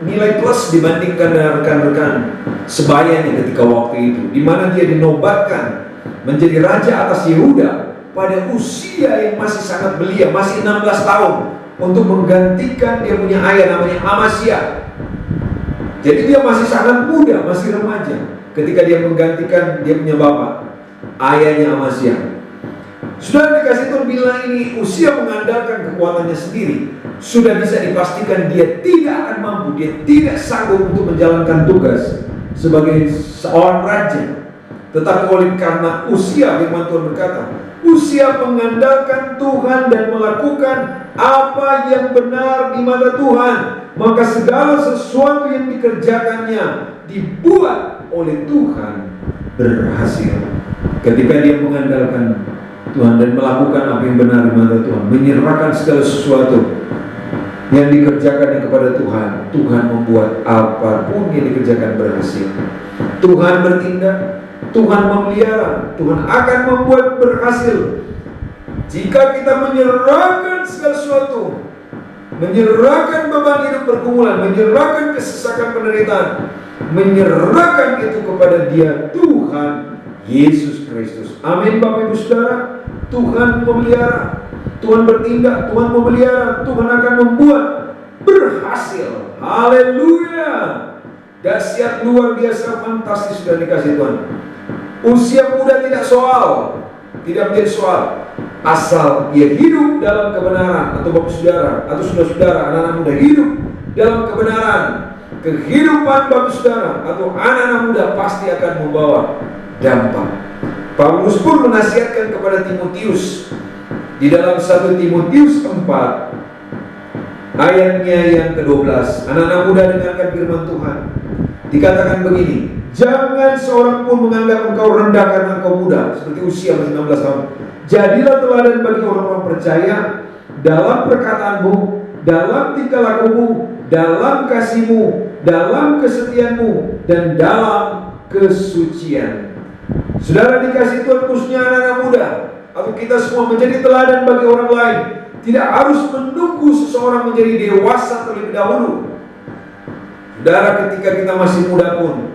[SPEAKER 2] nilai plus dibandingkan dengan rekan-rekan sebayanya ketika waktu itu, di mana dia dinobatkan menjadi raja atas Yehuda pada usia yang masih sangat belia, masih 16 tahun, untuk menggantikan dia punya ayah namanya Amazia. Jadi dia masih sangat muda, masih remaja ketika dia menggantikan dia punya bapak, ayahnya Amazia. Sudah dikasih Tuhan bilang ini usia mengandalkan kekuatannya sendiri, sudah bisa dipastikan dia tidak akan mampu, dia tidak sanggup untuk menjalankan tugas sebagai seorang raja. Tetapi oleh karena usia, firman Tuhan berkata, usia mengandalkan Tuhan dan melakukan apa yang benar di mata Tuhan, maka segala sesuatu yang dikerjakannya dibuat oleh Tuhan berhasil. Ketika dia mengandalkan Tuhan dan melakukan apa yang benar di mata Tuhan, menyerahkan segala sesuatu yang dikerjakannya kepada Tuhan, Tuhan membuat apapun yang dikerjakan berhasil. Tuhan bertindak, Tuhan memelihara, Tuhan akan membuat berhasil. Jika kita menyerahkan segala sesuatu, menyerahkan beban hidup pergumulan, menyerahkan kesesakan penderitaan, menyerahkan itu kepada Dia, Tuhan Yesus Kristus. Amin Bapak Ibu Saudara. Tuhan memelihara, Tuhan bertindak, Tuhan memelihara, Tuhan akan membuat berhasil. Haleluya. Dahsyat, luar biasa, fantastis sudah dikasih Tuhan. Usia muda tidak menjadi soal, asal ia hidup dalam kebenaran. Atau Bapak Saudara, atau saudara-saudara, anak-anak muda hidup dalam kebenaran, kehidupan Bapak Saudara atau anak-anak muda pasti akan membawa dampak. Paulus pun menasihatkan kepada Timotius di dalam 1 Timotius 4 ayatnya yang ke-12. Anak-anak muda, dengarkan firman Tuhan. Dikatakan begini, jangan seorang pun menganggap engkau rendah karena engkau muda, seperti usia masih 16 tahun. Jadilah teladan bagi orang-orang percaya dalam perkataanmu, dalam tingkah lakumu, dalam kasihmu, dalam kesetiaanmu, dan dalam kesucian. Saudara dikasih Tuhan, khususnya anak-anak muda atau kita semua menjadi teladan bagi orang lain. Tidak harus menunggu seseorang menjadi dewasa terlebih dahulu. Saudara, ketika kita masih muda pun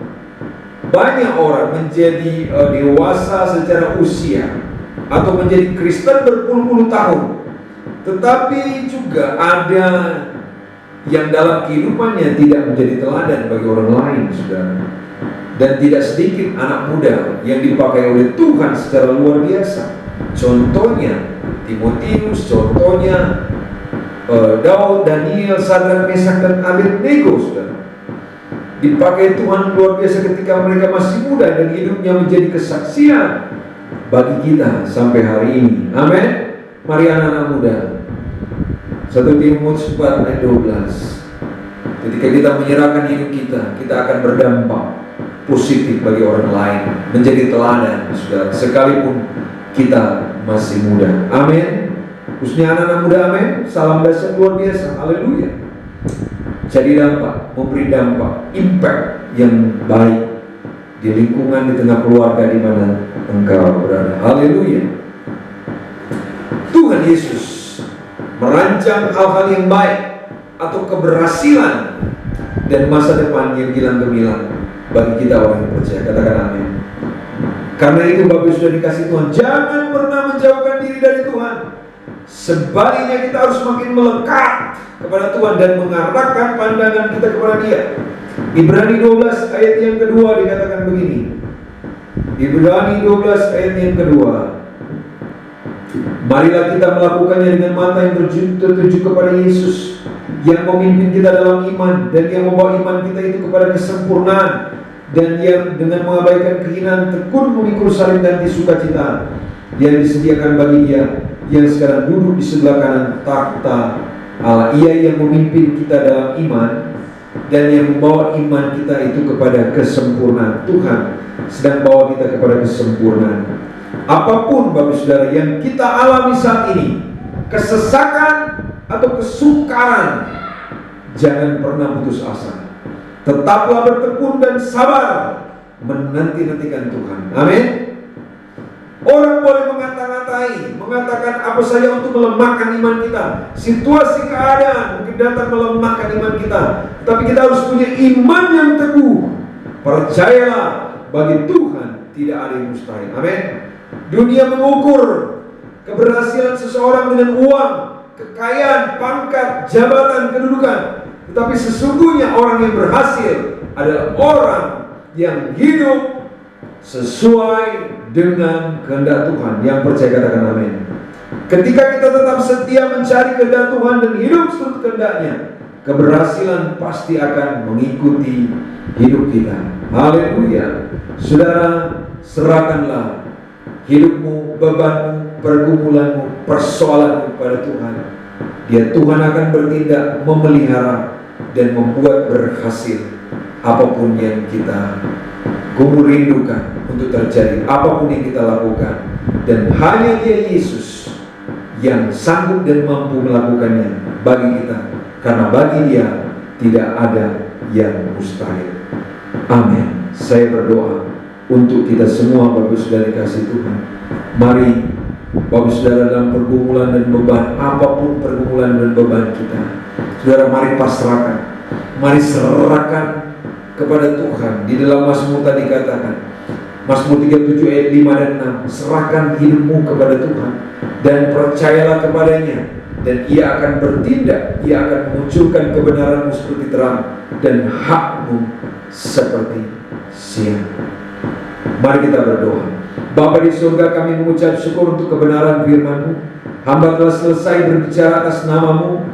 [SPEAKER 2] banyak orang menjadi dewasa secara usia atau menjadi Kristen berpuluh-puluh tahun, tetapi juga ada yang dalam kehidupannya tidak menjadi teladan bagi orang lain, saudara. Dan tidak sedikit anak muda yang dipakai oleh Tuhan secara luar biasa. Contohnya Timotius, contohnya Daud, Daniel, Sadrak, Mesak, dan Abednego, saudara. Dipakai Tuhan luar biasa ketika mereka masih muda dan hidupnya menjadi kesaksian bagi kita sampai hari ini. Amin. Mari anak-anak muda, 1 Timotius 4 ayat 12. Ketika kita menyerahkan hidup kita, kita akan berdampak positif bagi orang lain, menjadi teladan, saudara, sekalipun kita masih muda. Amin. Khususnya anak-anak muda, amin. Salam dahsyat luar biasa. Haleluya. Jadi dampak, memberi dampak, impact yang baik di lingkungan, di tengah keluarga di mana engkau berada. Haleluya. Tuhan Yesus merancang hal-hal yang baik atau keberhasilan dan masa depan yang gilang gemilang bagi kita orang yang percaya. Katakan amin. Karena itu Bapak sudah dikasih Tuhan, jangan pernah menjauhkan diri dari Tuhan. Sebaliknya kita harus makin melekat kepada Tuhan dan mengarahkan pandangan kita kepada Dia. Ibrani 12 ayat yang kedua dikatakan begini. Ibrani 12 ayat yang kedua. Marilah kita melakukannya dengan mata yang tertuju kepada Yesus, yang memimpin kita dalam iman dan yang membawa iman kita itu kepada kesempurnaan, dan yang dengan mengabaikan kehinaan tekun memikul salib dan sukacita yang disediakan bagi Dia yang sekarang duduk di sebelah kanan takhta Allah Ia yang memimpin kita dalam iman dan yang membawa iman kita itu kepada kesempurnaan. Tuhan sedang bawa kita kepada kesempurnaan. Apapun Bapak Saudara yang kita alami saat ini, kesesakan atau kesukaran, jangan pernah putus asa. Tetaplah bertekun dan sabar menanti-nantikan Tuhan. Amin. Orang boleh mengatakan apa saja untuk melemahkan iman kita. Situasi keadaan mungkin datang melemahkan iman kita, tapi kita harus punya iman yang teguh. Percayalah, bagi Tuhan tidak ada yang mustahil. Amin. Dunia mengukur keberhasilan seseorang dengan uang, kekayaan, pangkat, jabatan, kedudukan. Tetapi sesungguhnya orang yang berhasil adalah orang yang hidup sesuai dengan kehendak Tuhan. Yang percaya katakan amin. Ketika kita tetap setia mencari kehendak Tuhan dan hidup seturut kehendaknya, keberhasilan pasti akan mengikuti hidup kita. Haleluya. Saudara, serahkanlah hidupmu, bebanmu, pergumulanmu, persoalanmu kepada Tuhan. Dia Tuhan akan bertindak, memelihara dan membuat berhasil apapun yang kita rindukan untuk terjadi, apapun yang kita lakukan. Dan hanya Dia Yesus yang sanggup dan mampu melakukannya bagi kita, karena bagi Dia tidak ada yang mustahil. Amin. Saya berdoa untuk kita semua, Bapak Saudara dikasih Tuhan. Mari Bapak Saudara dalam pergumulan dan beban, apapun pergumulan dan beban kita, Saudara mari pasrahkan, mari serahkan kepada Tuhan. Di dalam Mazmur tadi katakan, Mazmur 37 ayat 5 dan 6, serahkan hidupmu kepada Tuhan dan percayalah kepadanya, dan Ia akan bertindak. Ia akan memunculkan kebenaranmu seperti terang dan hakmu seperti siang. Mari kita berdoa. Bapa di surga, kami mengucap syukur untuk kebenaran firman-Mu. Hamba telah selesai berbicara atas nama-Mu.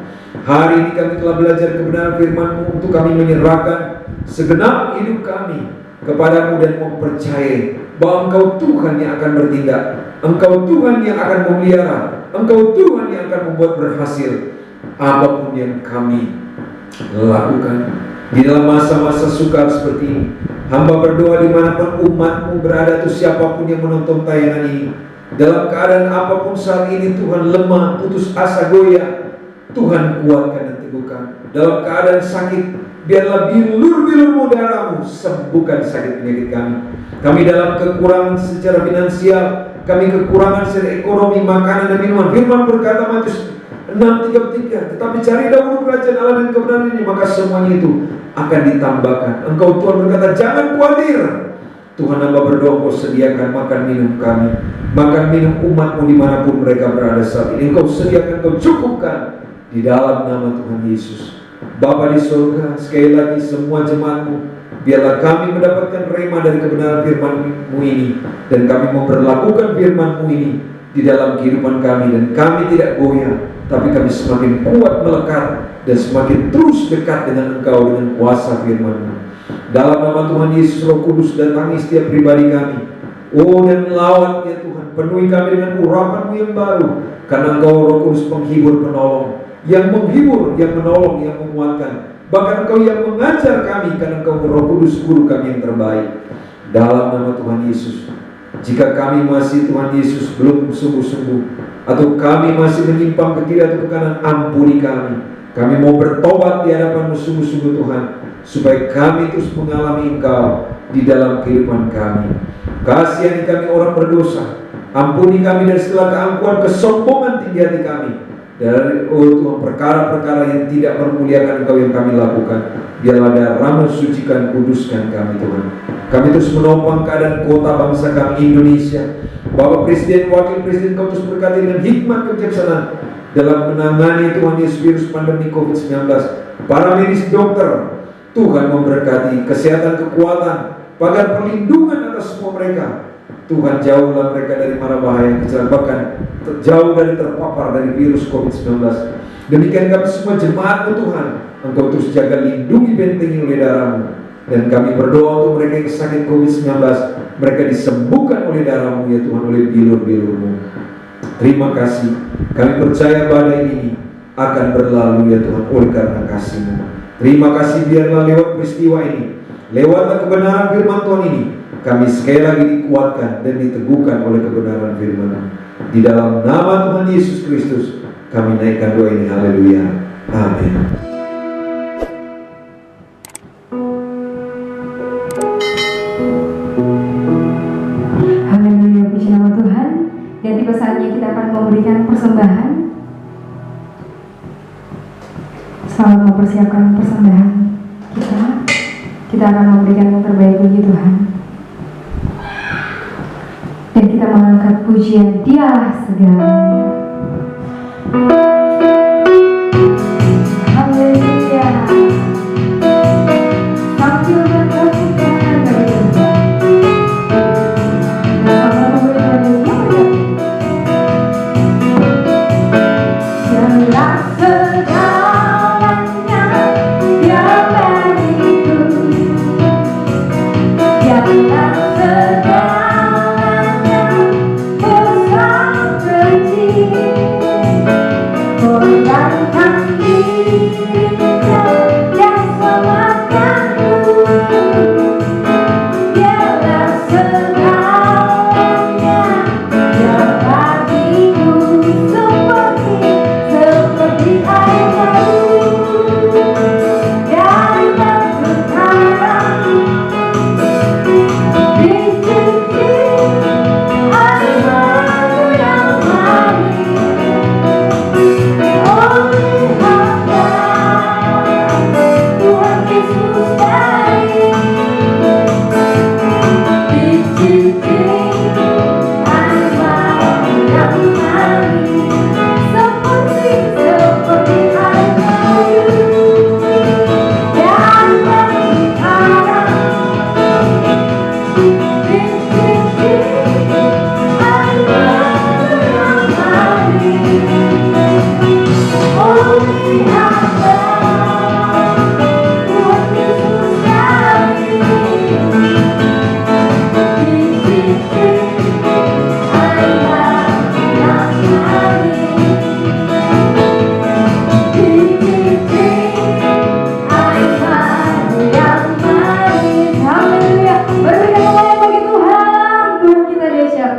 [SPEAKER 2] Hari ini kami telah belajar kebenaran firman-Mu untuk kami menyerahkan segenap hidup kami kepadamu dan mempercayai bahwa Engkau Tuhan yang akan bertindak, Engkau Tuhan yang akan memelihara, Engkau Tuhan yang akan membuat berhasil apapun yang kami lakukan di dalam masa-masa sukar seperti ini. Hamba berdoa dimanapun umat-Mu berada, atau siapapun yang menonton tayangan ini, dalam keadaan apapun saat ini, Tuhan lemah, putus asa, goyah, Tuhan kuatkan dan teguhkan. Dalam keadaan sakit, biarlah bilur-bilur darah-Mu sembuhkan sakit penyakit kami. Kami dalam kekurangan secara finansial, kami kekurangan secara ekonomi, makanan dan minuman. Firman berkata Matius 6:33, tetapi cari dahulu kerajaan Allah dan kebenaran-Nya, maka semuanya itu akan ditambahkan. Engkau Tuhan berkata, jangan khawatir. Tuhan, hamba berdoa, Engkau sediakan makan minum kami, makan minum umat-Mu dimanapun mereka berada saat ini. Engkau sediakan, Engkau cukupkan di dalam nama Tuhan Yesus. Bapa di surga, sekali lagi semua jemaat-Mu, biarlah kami mendapatkan rema dari kebenaran firman-Mu ini, dan kami memperlakukan firman-Mu ini di dalam kehidupan kami, dan kami tidak goyah, tapi kami semakin kuat melekat dan semakin terus dekat dengan Engkau dengan kuasa firman-Mu. Dalam nama Tuhan Yesus, Roh Kudus datangi setiap pribadi kami. Oh, dan lawat ya Tuhan, penuhi kami dengan urapan-Mu yang baru, karena Engkau Roh Kudus penghibur penolong, yang menghibur, yang menolong, yang menguatkan. Bahkan Engkau yang mengajar kami, karena Engkau Roh Kudus guru kami yang terbaik. Dalam nama Tuhan Yesus, jika kami masih Tuhan Yesus belum sungguh-sungguh, atau kami masih menyimpang ke kiri atau ke kanan, ampuni kami. Kami mau bertobat di hadapan-Mu sungguh-sungguh Tuhan, supaya kami terus mengalami Engkau di dalam kehidupan kami. Kasihani kami orang berdosa, ampuni kami dari segala keangkuhan, kesombongan tinggi hati kami, dari Tuhan perkara-perkara yang tidak memuliakan Engkau yang kami lakukan. Biarlah darah-Mu sucikan, kuduskan kami Tuhan. Kami terus menopang keadaan kota bangsa kami Indonesia. Bapak Presiden, Wakil Presiden, Kau terus berkati dengan hikmat kebijaksanaan dalam menangani Tuhan Yesus virus pandemi COVID-19. Para medis, dokter, Tuhan memberkati kesehatan, kekuatan, pagar perlindungan atas semua mereka. Tuhan, jauhlah mereka dari mara bahaya, kecelakaan, jauh dari terpapar dari virus COVID-19. Demikian kami semua jemaat-Mu Tuhan, Engkau terus jaga, lindungi, bentengi oleh darah-Mu. Dan kami berdoa untuk mereka yang sakit COVID-19, mereka disembuhkan oleh darah-Mu ya Tuhan, oleh bilur-bilur-Mu. Terima kasih. Kami percaya badai ini akan berlalu ya Tuhan oleh karena kasih-Mu. Terima kasih biarlah lewat peristiwa ini, lewat kebenaran firman Tuhan ini, kami sekali lagi dikuatkan dan diteguhkan oleh kebenaran firman-Mu. Di dalam nama Tuhan Yesus Kristus kami naikkan doa ini, haleluya, amin.
[SPEAKER 1] Haleluya, puji nama Tuhan. Dan tiba saatnya kita akan memberikan persembahan. Selamat mempersiapkan persembahan kita. Kita akan memberikan yang terbaik bagi Tuhan. Dan kita mengangkat pujian Dialah segalanya. Haleluya. Sambil bertepuk tangan bagi Tuhan. Bersama memberikan yang terbaik. Dialah segalanya, Dia bagiku. Dialah segalanya, besar kecil. Korbankan dirinya, Dia selamatkanku. Dialah segalanya, Dia bagiku seperti air laut dari batu karang di sisi air mata yang manis. Oh lihatlah Tuhan Yesus baik di sisi air mata yang manis. Seperti air laut dari batu karang di sisi air mata yang manis. Oh lihatlah Tuhan Yesus baik di sisi air mata yang manis. Di sisi air mata yang manis. Haleluya. Berikan kemuliaan bagi Tuhan. Tuhan kita dahsyat.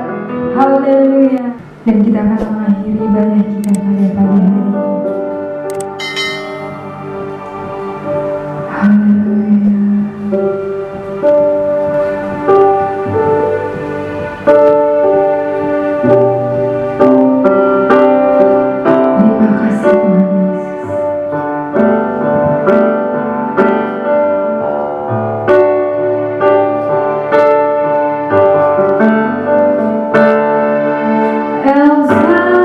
[SPEAKER 1] Haleluya. Dan kita akan mengakhiri ibadah kita pada pagi hari ini. Haleluya. Terima kasih Tuhan Yesus. Elsa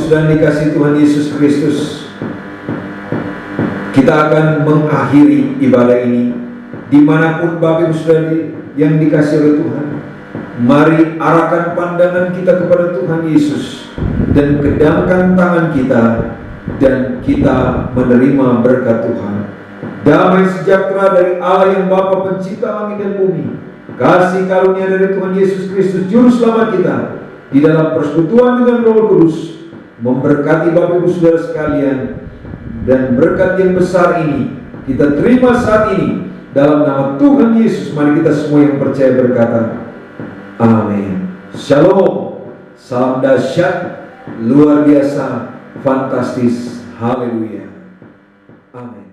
[SPEAKER 2] Saudara dikasih Tuhan Yesus Kristus, kita akan mengakhiri ibadah ini. Dimanapun Bapak Ibu Saudara yang dikasih oleh Tuhan, mari arahkan pandangan kita kepada Tuhan Yesus dan kedamkan tangan kita, dan kita menerima berkat Tuhan. Damai sejahtera dari Allah yang Bapa pencipta langit dan bumi, kasih karunia dari Tuhan Yesus Kristus Juru Selamat kita, di dalam persekutuan dengan Roh Kudus, memberkati Bapak Ibu Saudara sekalian. Dan berkat yang besar ini kita terima saat ini dalam nama Tuhan Yesus. Mari kita semua yang percaya berkata amin. Shalom. Salam dahsyat, luar biasa, fantastis. Haleluya. Amin.